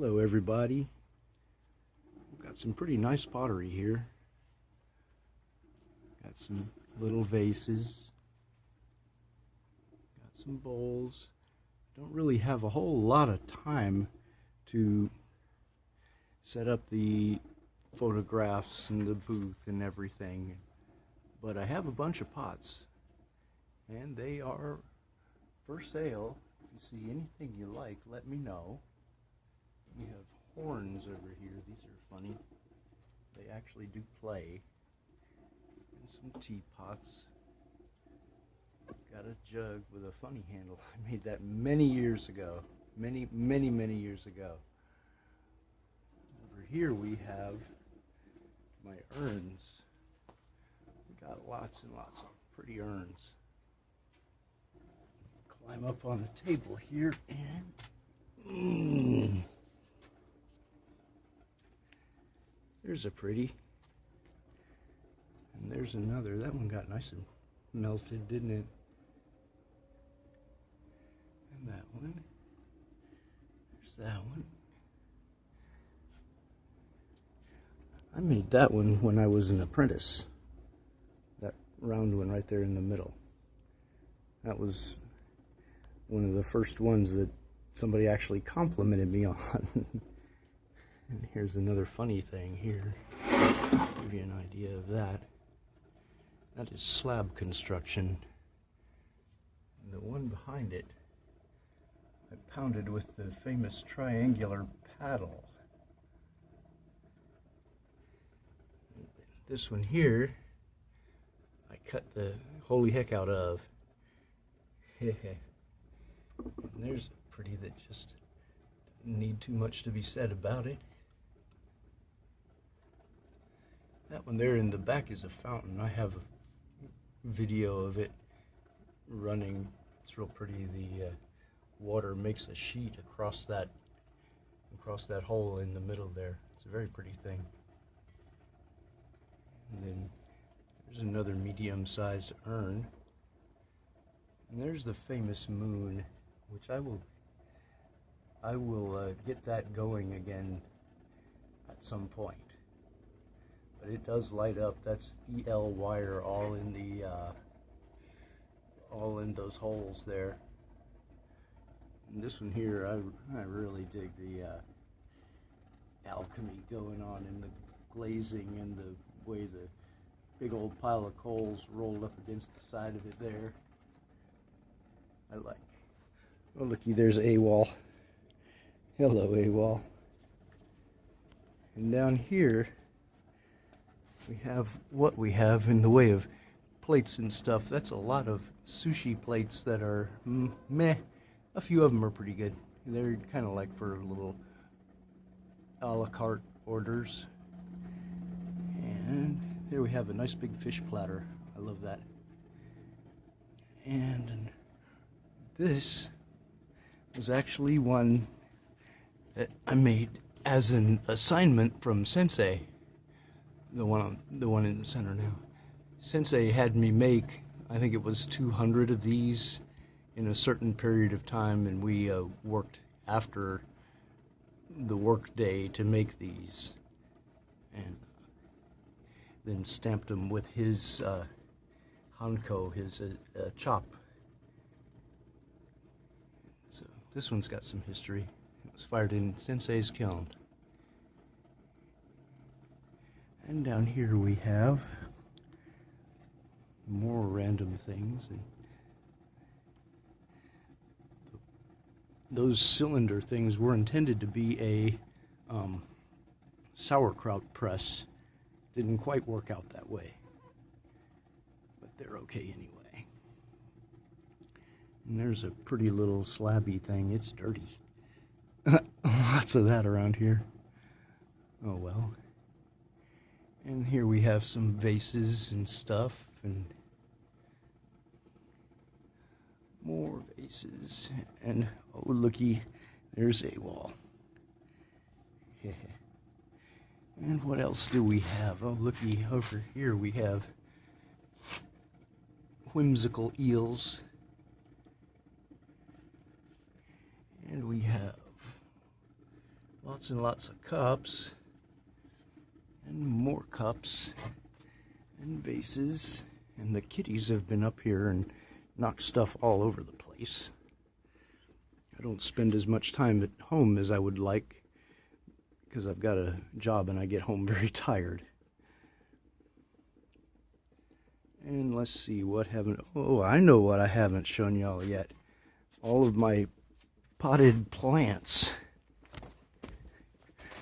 Hello everybody. We've got some pretty nice pottery here. Got some little vases. Got some bowls. Don't really have a whole lot of time to set up the photographs and the booth and everything, but I have a bunch of pots and they are for sale. If you see anything you like, let me know. We have horns over here. These are funny. They actually do play. And some teapots. Got a jug with a funny handle. I made that many years ago. Many years ago. Over here we have my urns. We got lots and lots of pretty urns. Climb up on the table here and there's a pretty. And there's another. That one got nice and melted, didn't it? And that one. There's that one. I made that one when I was an apprentice. That round one right there in the middle. That was one of the first ones that somebody actually complimented me on. And here's another funny thing here. Give you an idea of that. That is slab construction. And the one behind it, I pounded with the famous triangular paddle. This one here, I cut the holy heck out of. And there's a pretty that just doesn't need too much to be said about it. That one there in the back is a fountain. I have a video of it running. It's real pretty. The water makes a sheet across that hole in the middle there. It's a very pretty thing. And then there's another medium-sized urn. And there's the famous moon, which I will get that going again at some point. But it does light up. That's EL wire all in the all in those holes there. And this one here, I really dig the alchemy going on in the glazing and the way the big old pile of coals rolled up against the side of it there. I like. Oh, looky, there's AWOL. Hello, AWOL. And down here, we have what we have in the way of plates and stuff. That's a lot of sushi plates that are meh. A few of them are pretty good. They're kind of like for little a la carte orders. And there we have a nice big fish platter. I love that. And this was actually one that I made as an assignment from Sensei. The one in the center now. Sensei had me make, I think it was 200 of these in a certain period of time, and we worked after the work day to make these, and then stamped them with his Hanko, his chop. So this one's got some history. It was fired in Sensei's kiln. And down here we have more random things. And those cylinder things were intended to be a sauerkraut press. Didn't quite work out that way, but they're okay anyway. And there's a pretty little slabby thing. It's dirty. Lots of that around here. Oh well. And here we have some vases and stuff, and more vases. And oh, looky, there's AWOL. And what else do we have? Oh, looky, over here we have whimsical eels. And we have Lots and lots of cups. And more cups. And vases. And the kitties have been up here and knocked stuff all over the place. I don't spend as much time at home as I would like because I've got a job and I get home very tired. And let's see, what haven't... Oh, I know what I haven't shown y'all yet. All of my potted plants.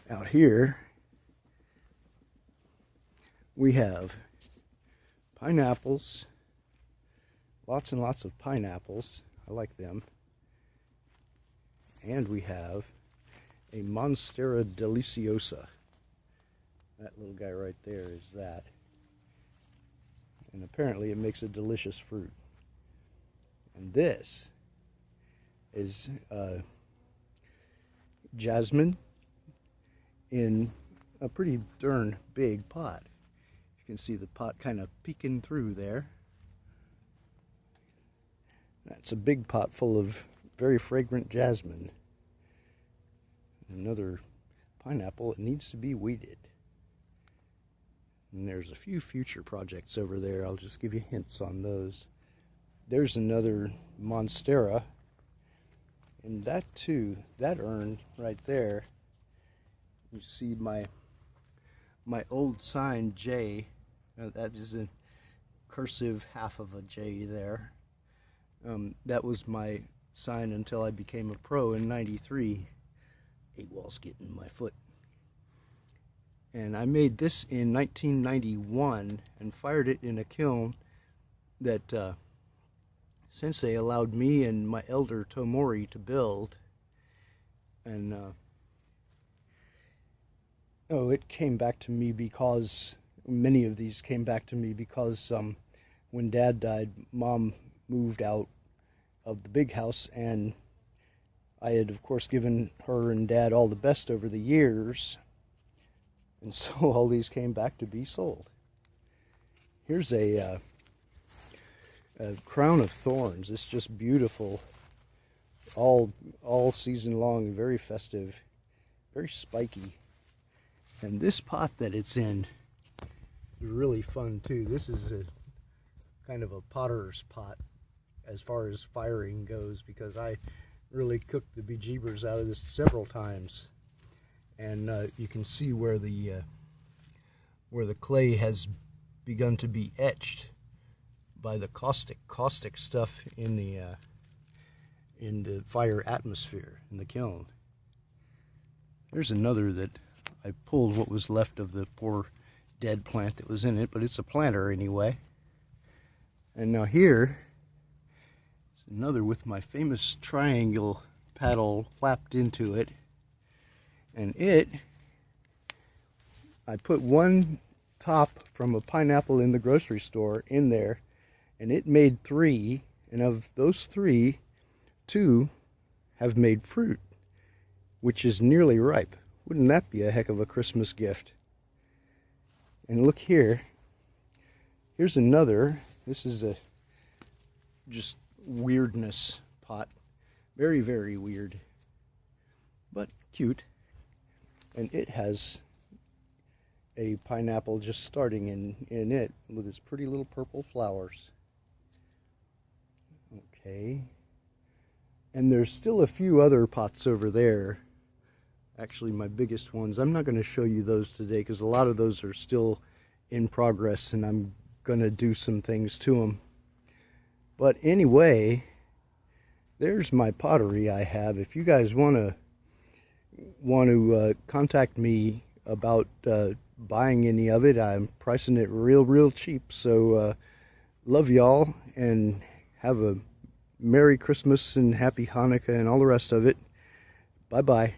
Out here, we have pineapples. Lots and lots of pineapples. I like them. And we have a Monstera deliciosa. That little guy right there is that. And apparently it makes a delicious fruit. And this is jasmine in a pretty darn big pot. You can see the pot kind of peeking through there. That's a big pot full of very fragrant jasmine. Another pineapple. It needs to be weeded. And there's a few future projects over there. I'll just give you hints on those. There's another Monstera. And that too, that urn right there, you see my old sign J. That is a cursive half of a J there. That was my sign until I became a pro in '93. 8 walls getting my foot. And I made this in 1991 and fired it in a kiln that Sensei allowed me and my elder Tomori to build. And it came back to me because many of these came back to me because when Dad died, Mom moved out of the big house, and I had of course given her and Dad all the best over the years, and so all these came back to be sold. Here's a crown of thorns. It's just beautiful, all season long, very festive, very spiky. And this pot that it's in is really fun too. This is a kind of a potter's pot as far as firing goes, because I really cooked the bejeebers out of this several times. And you can see where the clay has begun to be etched by the caustic stuff in the fire atmosphere in the kiln. There's another that I pulled what was left of the poor dead plant that was in it, but it's a planter anyway. And now here is another with my famous triangle paddle flapped into it. And I put one top from a pineapple in the grocery store in there, and it made 3, and of those 3, 2 have made fruit, which is nearly ripe. Wouldn't that be a heck of a Christmas gift? And look here. Here's another. This is a just weirdness pot. Very, very weird, but cute. And it has a pineapple just starting in it with its pretty little purple flowers. Okay. And there's still a few other pots over there. Actually, my biggest ones. I'm not going to show you those today because a lot of those are still in progress and I'm going to do some things to them. But anyway, there's my pottery I have. If you guys want to contact me about buying any of it, I'm pricing it real cheap. So love y'all and have a Merry Christmas and Happy Hanukkah and all the rest of it. Bye bye.